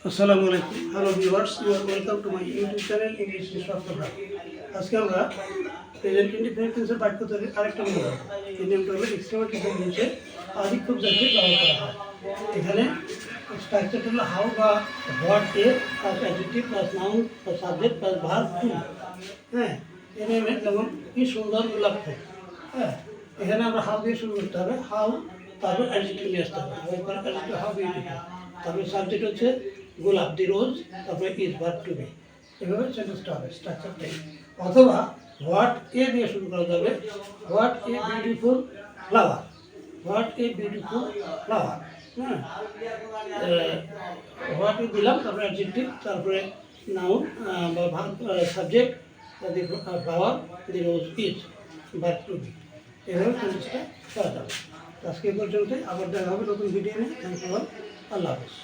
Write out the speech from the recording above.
আসসালামু আলাইকুম, hello viewers, you are welcome to my YouTube channel English software. আজকে আমরা প্রেজেন্ট ইনডিফিনিট টেন্সের বাক্য তৈরির আরেকটা নিয়ম হবে। এই নিয়মটা হলো এক্সট্রিমেটিভ টেন্সে আধিক্যক জাতীয় ব্যবহার করা হয়। এখানে স্ট্রাকচারটা হলো হাউ বা what a plus adjective plus noun plus subject plus verb to. হ্যাঁ, এই নিয়মে যেমন কি সুন্দর গোলাপ ফুল। হ্যাঁ, এখানে আমরা হাউ দিয়ে শুরু করতে হবে, হাউ, তারপর অ্যাডজেক্টিভ নিয়ে আসতে হবে, অ্যাডজেক্টিভ হাউ বিউটিফুল, তারপরে সাবজেক্ট হচ্ছে গোলাপ দি রোজ, তারপরে ইজ ভার্ব টু বি। এভাবে সেন্টেন্সটা হবে স্ট্রাকচারটাই। অথবা হোয়াট এ দিয়ে শুরু করা যাবে, what a beautiful flower, what a beautiful flower. হ্যাঁ, হোয়াট এ দিলাম, তারপরে অ্যাডজেক্টিভ, তারপরে নাউন বা verb, subject the flower, the rose is verb to be. এভাবে সেন্টেন্সটা করা যাবে। আজকে এই পর্যন্তই, আবার দেখা হবে নতুন ভিডিও নিয়ে। থ্যাংক ইউ অল, আল্লাহ হাফেজ।